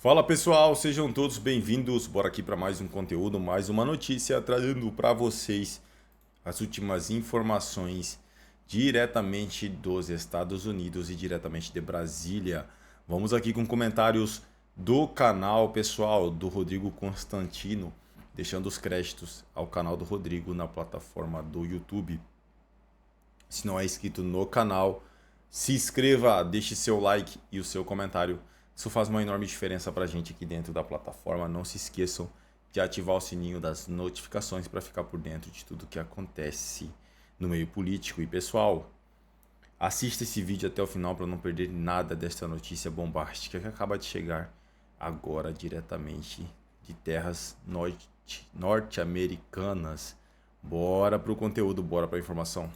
Fala pessoal, sejam todos bem-vindos. Bora aqui para mais um conteúdo, mais uma notícia, trazendo para vocês as últimas informações diretamente dos Estados Unidos e diretamente de Brasília. Vamos aqui com comentários do canal pessoal do Rodrigo Constantino, deixando os créditos ao canal do Rodrigo na plataforma do YouTube. Se não é inscrito no canal, se inscreva, deixe seu like e o seu comentário. Isso faz uma enorme diferença para a gente aqui dentro da plataforma. Não se esqueçam de ativar o sininho das notificações para ficar por dentro de tudo que acontece no meio político. E pessoal, assista esse vídeo até o final para não perder nada desta notícia bombástica que acaba de chegar agora diretamente de terras norte-americanas. Bora pro conteúdo, bora pra informação.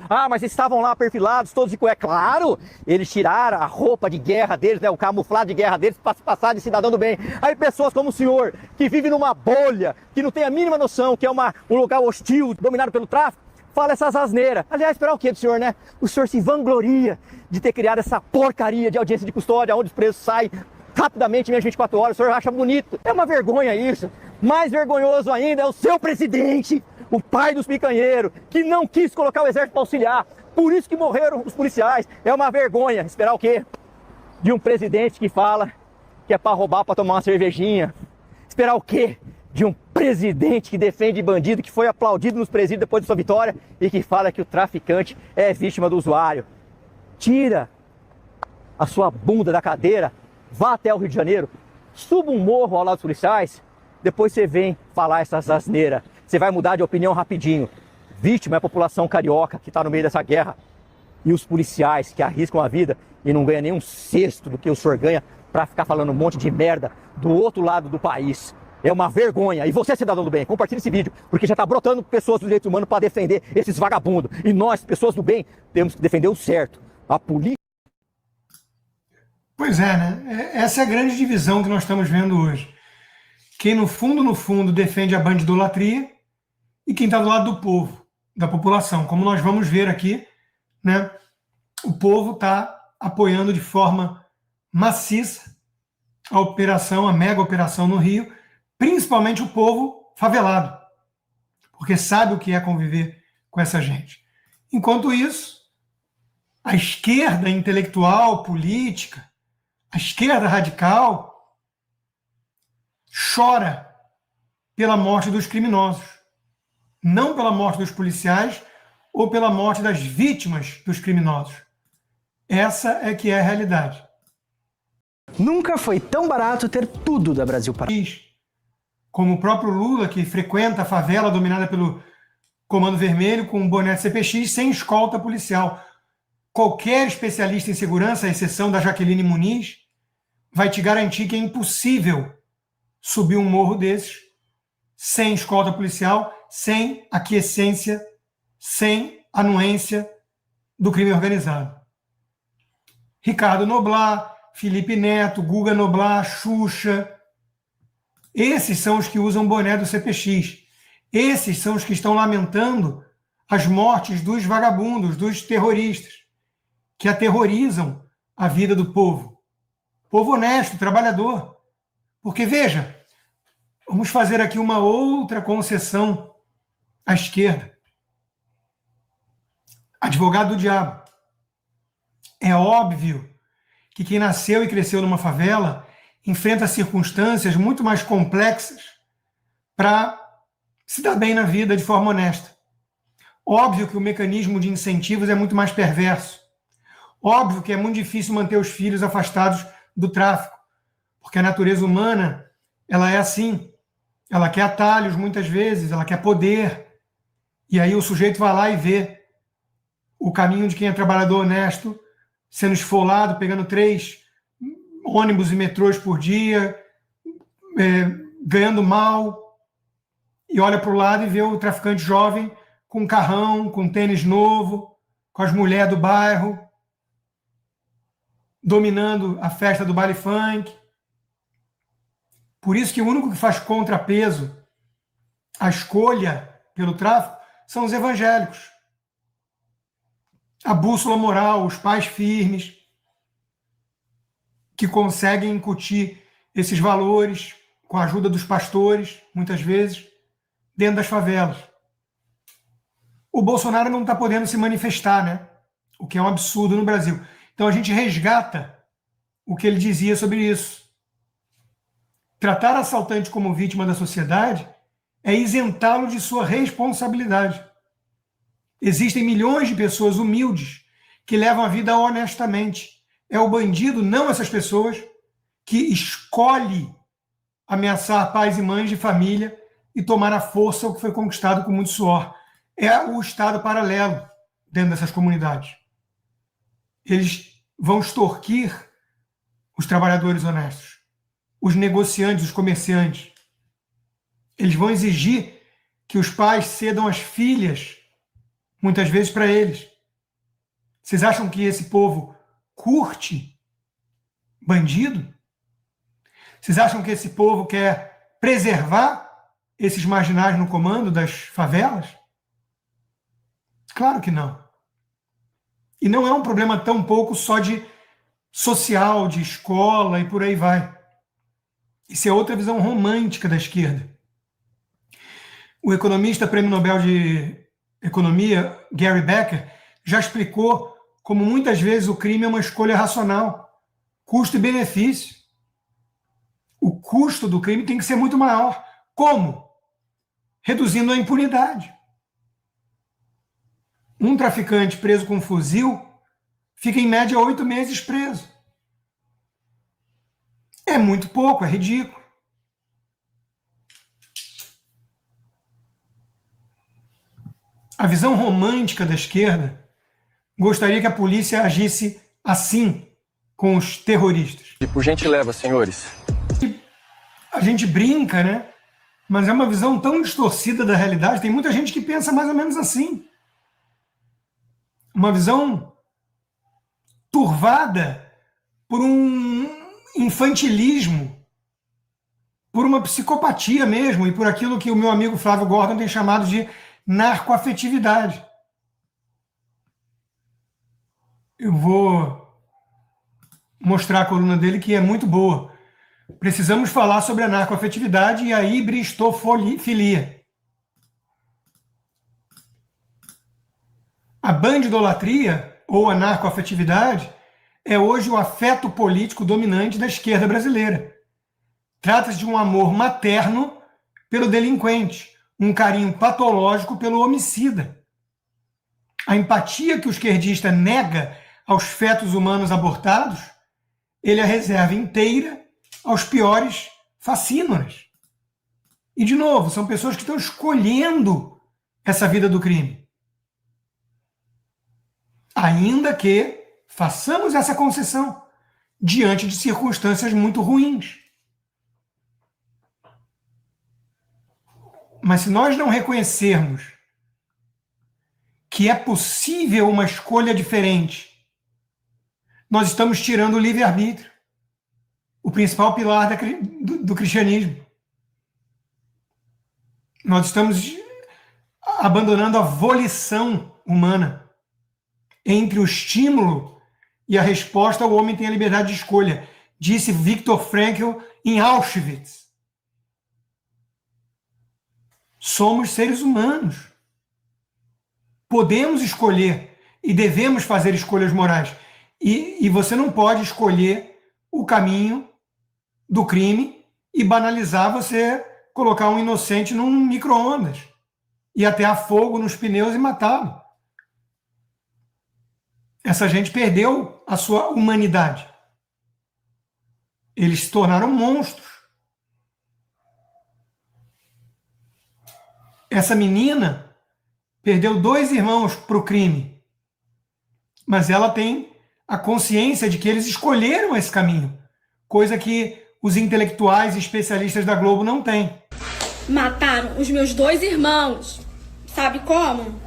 Ah, mas estavam lá perfilados, todos de cueca. Claro, eles tiraram a roupa de guerra deles, né, o camuflado de guerra deles, para se passar de cidadão do bem. Aí pessoas como o senhor, que vive numa bolha, que não tem a mínima noção, que é um lugar hostil, dominado pelo tráfico, fala essas asneiras. Aliás, esperar o quê do senhor, né? O senhor se vangloria de ter criado essa porcaria de audiência de custódia, onde os presos saem rapidamente, em menos de 24 horas. O senhor acha bonito. É uma vergonha isso. Mais vergonhoso ainda é o seu presidente, o pai dos picanheiros, que não quis colocar o exército para auxiliar. Por isso que morreram os policiais. É uma vergonha. Esperar o quê? De um presidente que fala que é para roubar, para tomar uma cervejinha. Esperar o quê? De um presidente que defende bandido, que foi aplaudido nos presídios depois de sua vitória e que fala que o traficante é vítima do usuário. Tira a sua bunda da cadeira, vá até o Rio de Janeiro, suba um morro ao lado dos policiais, depois você vem falar essas asneiras. Você vai mudar de opinião rapidinho. Vítima é a população carioca que está no meio dessa guerra. E os policiais que arriscam a vida e não ganham nem um sexto do que o senhor ganha para ficar falando um monte de merda do outro lado do país. É uma vergonha. E você, cidadão do bem, compartilhe esse vídeo, porque já está brotando pessoas dos direitos humanos para defender esses vagabundos. E nós, pessoas do bem, temos que defender o certo. A polícia... Pois é, né? Essa é a grande divisão que nós estamos vendo hoje. Quem no fundo defende a bandidolatria e quem está do lado do povo, da população. Como nós vamos ver aqui, né? O povo está apoiando de forma maciça a operação, a mega operação no Rio, principalmente o povo favelado, porque sabe o que é conviver com essa gente. Enquanto isso, a esquerda intelectual, política, a esquerda radical chora pela morte dos criminosos, não pela morte dos policiais ou pela morte das vítimas dos criminosos. Essa é que é a realidade. Nunca foi tão barato ter tudo da Brasil Paralelo. Como o próprio Lula, que frequenta a favela dominada pelo Comando Vermelho com um boné de CPX sem escolta policial. Qualquer especialista em segurança, à exceção da Jaqueline Muniz, vai te garantir que é impossível subir um morro desses sem escolta policial, sem aquiescência, sem anuência do crime organizado. Ricardo Noblat, Felipe Neto, Guga Noblat, Xuxa, esses são os que usam boné do CPX. Esses são os que estão lamentando as mortes dos vagabundos, dos terroristas, que aterrorizam a vida do povo. Povo honesto, trabalhador. Porque, veja, vamos fazer aqui uma outra concessão à esquerda. Advogado do diabo. É óbvio que quem nasceu e cresceu numa favela enfrenta circunstâncias muito mais complexas para se dar bem na vida de forma honesta. Óbvio que o mecanismo de incentivos é muito mais perverso. Óbvio que é muito difícil manter os filhos afastados do tráfico, porque a natureza humana, ela é assim. Ela quer atalhos muitas vezes, ela quer poder. E aí o sujeito vai lá e vê o caminho de quem é trabalhador honesto sendo esfolado, pegando 3 ônibus e metrôs por dia, ganhando mal, e olha para o lado e vê o traficante jovem com um carrão, com um tênis novo, com as mulheres do bairro, dominando a festa do baile funk. Por isso que o único que faz contrapeso à escolha pelo tráfico são os evangélicos. A bússola moral, os pais firmes, que conseguem incutir esses valores com a ajuda dos pastores, muitas vezes, dentro das favelas. O Bolsonaro não está podendo se manifestar, né? O que é um absurdo no Brasil. Então a gente resgata o que ele dizia sobre isso. Tratar assaltante como vítima da sociedade é isentá-lo de sua responsabilidade. Existem milhões de pessoas humildes que levam a vida honestamente. É o bandido, não essas pessoas, que escolhe ameaçar pais e mães de família e tomar à força o que foi conquistado com muito suor. É o Estado paralelo dentro dessas comunidades. Eles vão extorquir os trabalhadores honestos, os negociantes, os comerciantes. Eles vão exigir que os pais cedam as filhas, muitas vezes para eles. Vocês acham que esse povo curte bandido? Vocês acham que esse povo quer preservar esses marginais no comando das favelas? Claro que não. E não é um problema tão pouco só de social, de escola e por aí vai. Isso é outra visão romântica da esquerda. O economista prêmio Nobel de Economia, Gary Becker, já explicou como muitas vezes o crime é uma escolha racional, custo e benefício. O custo do crime tem que ser muito maior. Como? Reduzindo a impunidade. Um traficante preso com um fuzil fica em média 8 meses preso. É muito pouco, é ridículo. A visão romântica da esquerda gostaria que a polícia agisse assim com os terroristas. E por gentileza, senhores. A gente brinca, né? Mas é uma visão tão distorcida da realidade. Tem muita gente que pensa mais ou menos assim. Uma visão turvada por um infantilismo, por uma psicopatia mesmo, e por aquilo que o meu amigo Flávio Gordon tem chamado de narcoafetividade. Eu vou mostrar a coluna dele, que é muito boa. Precisamos falar sobre a narcoafetividade e a hibristofilia. A bandidolatria, ou a narcoafetividade, é hoje o afeto político dominante da esquerda brasileira. Trata-se de um amor materno pelo delinquente, um carinho patológico pelo homicida. A empatia que o esquerdista nega aos fetos humanos abortados, ele a reserva inteira aos piores facínoras. E, de novo, são pessoas que estão escolhendo essa vida do crime. Ainda que façamos essa concessão diante de circunstâncias muito ruins. Mas se nós não reconhecermos que é possível uma escolha diferente, nós estamos tirando o livre-arbítrio, o principal pilar do cristianismo. Nós estamos abandonando a volição humana. Entre o estímulo e a resposta, o homem tem a liberdade de escolha, disse Viktor Frankl em Auschwitz. Somos seres humanos. Podemos escolher e devemos fazer escolhas morais. E você não pode escolher o caminho do crime e banalizar você colocar um inocente num micro-ondas e atear fogo nos pneus e matá-lo. Essa gente perdeu a sua humanidade. Eles se tornaram monstros. Essa menina perdeu 2 irmãos para o crime, mas ela tem a consciência de que eles escolheram esse caminho, coisa que os intelectuais e especialistas da Globo não têm. Mataram os meus 2 irmãos. Sabe como?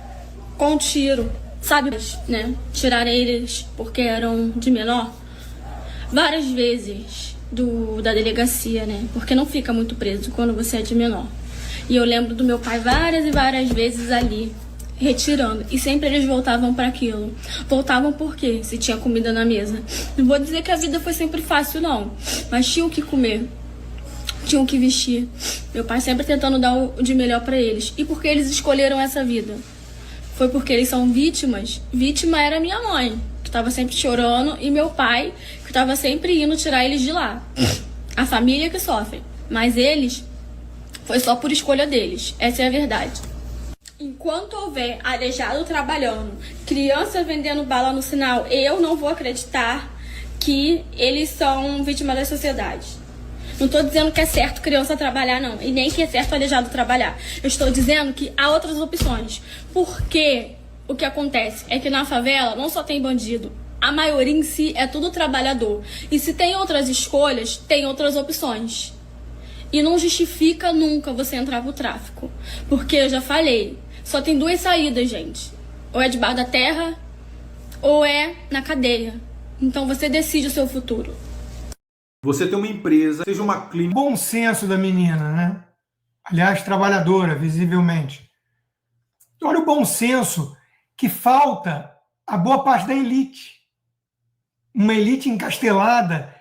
Com um tiro. Sabe, né? Tiraram eles porque eram de menor. Várias vezes da delegacia, né? Porque não fica muito preso quando você é de menor. E eu lembro do meu pai várias e várias vezes ali, retirando. E sempre eles voltavam para aquilo. Voltavam porque se tinha comida na mesa. Não vou dizer que a vida foi sempre fácil, não. Mas tinham que comer. Tinham que vestir. Meu pai sempre tentando dar o de melhor para eles. E por que eles escolheram essa vida? Foi porque eles são vítimas. Vítima era minha mãe, que estava sempre chorando, e meu pai, que estava sempre indo tirar eles de lá. A família que sofre. Mas eles, foi só por escolha deles. Essa é a verdade. Enquanto houver aleijado trabalhando, criança vendendo bala no sinal, eu não vou acreditar que eles são vítimas da sociedade. Não estou dizendo que é certo criança trabalhar, não. E nem que é certo aleijado trabalhar. Eu estou dizendo que há outras opções. Porque o que acontece é que na favela não só tem bandido. A maioria em si é tudo trabalhador. E se tem outras escolhas, tem outras opções. E não justifica nunca você entrar pro tráfico. Porque eu já falei, só tem duas saídas, gente. Ou é debaixo da terra, ou é na cadeia. Então você decide o seu futuro. Você tem uma empresa, seja uma clínica... Bom senso da menina, né? Aliás, trabalhadora, visivelmente. Olha o bom senso que falta a boa parte da elite. Uma elite encastelada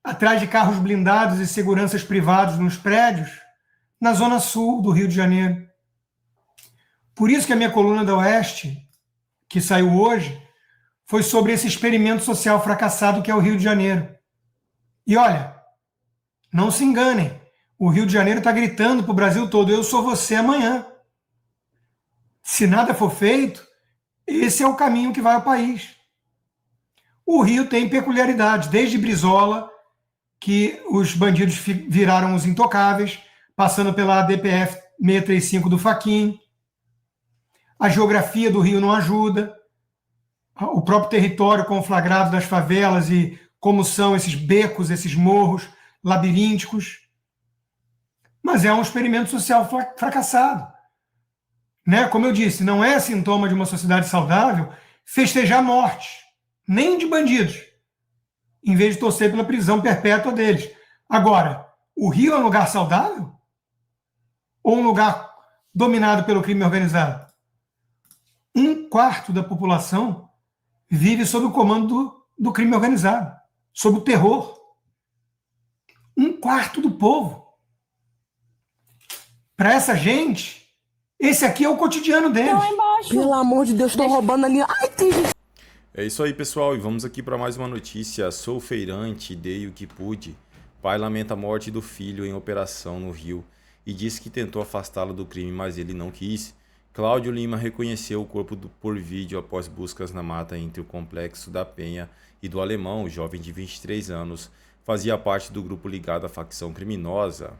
atrás de carros blindados e seguranças privados nos prédios, na zona sul do Rio de Janeiro. Por isso que a minha coluna da Oeste, que saiu hoje, foi sobre esse experimento social fracassado que é o Rio de Janeiro. E olha, não se enganem, o Rio de Janeiro está gritando para o Brasil todo, eu sou você amanhã. Se nada for feito, esse é o caminho que vai ao país. O Rio tem peculiaridades, desde Brizola, que os bandidos viraram os intocáveis, passando pela ADPF 635 do Fachin. A geografia do Rio não ajuda. O próprio território conflagrado das favelas e como são esses becos, esses morros labirínticos. Mas é um experimento social fracassado. Né? Como eu disse, não é sintoma de uma sociedade saudável festejar morte, nem de bandidos, em vez de torcer pela prisão perpétua deles. Agora, o Rio é um lugar saudável? Ou um lugar dominado pelo crime organizado? 1/4 da população vive sob o comando do crime organizado, sob o terror. 1/4 do povo. Para essa gente, esse aqui é o cotidiano deles. Pelo amor de Deus, estou roubando ali. Ai, tem... É isso aí, pessoal, e vamos aqui para mais uma notícia. Sou feirante, dei o que pude. Pai lamenta a morte do filho em operação no Rio e disse que tentou afastá-lo do crime, mas ele não quis. Cláudio Lima reconheceu o corpo por vídeo após buscas na mata entre o Complexo da Penha e do Alemão. O jovem de 23 anos fazia parte do grupo ligado à facção criminosa.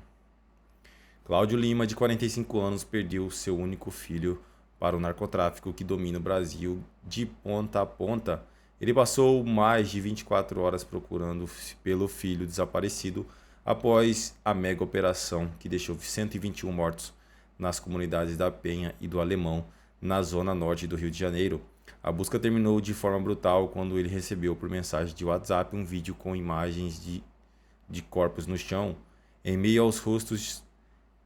Cláudio Lima, de 45 anos, perdeu seu único filho para o narcotráfico que domina o Brasil de ponta a ponta. Ele passou mais de 24 horas procurando pelo filho desaparecido após a mega operação que deixou 121 mortos nas comunidades da Penha e do Alemão, na zona norte do Rio de Janeiro. A busca terminou de forma brutal quando ele recebeu por mensagem de WhatsApp um vídeo com imagens de corpos no chão. Em meio aos rostos,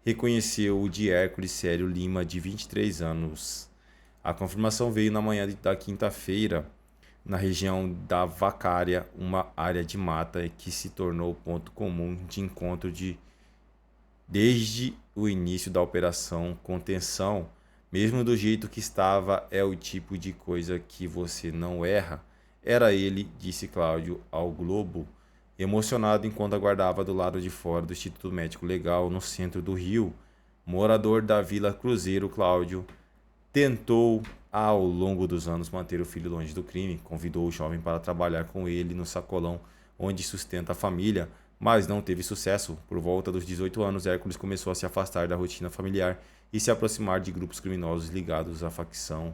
reconheceu o de Hércules Célio Lima, de 23 anos. A confirmação veio na manhã da quinta-feira, na região da Vacária, uma área de mata que se tornou ponto comum de encontro desde o início da operação Contenção. Mesmo do jeito que estava, é o tipo de coisa que você não erra. Era ele, disse Cláudio ao Globo, emocionado enquanto aguardava do lado de fora do Instituto Médico Legal, no centro do Rio. Morador da Vila Cruzeiro, Cláudio tentou, ao longo dos anos, manter o filho longe do crime. Convidou o jovem para trabalhar com ele no sacolão onde sustenta a família, mas não teve sucesso. Por volta dos 18 anos, Hércules começou a se afastar da rotina familiar e se aproximar de grupos criminosos ligados à facção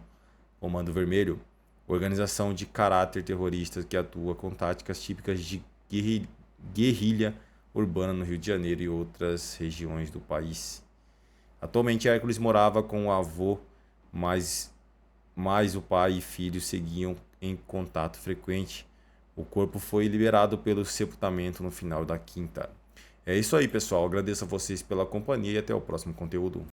Comando Vermelho, organização de caráter terrorista que atua com táticas típicas de guerrilha urbana no Rio de Janeiro e outras regiões do país. Atualmente, Hércules morava com o avô, mas o pai e filho seguiam em contato frequente. O corpo foi liberado pelo sepultamento no final da quinta. É isso aí, pessoal. Agradeço a vocês pela companhia e até o próximo conteúdo.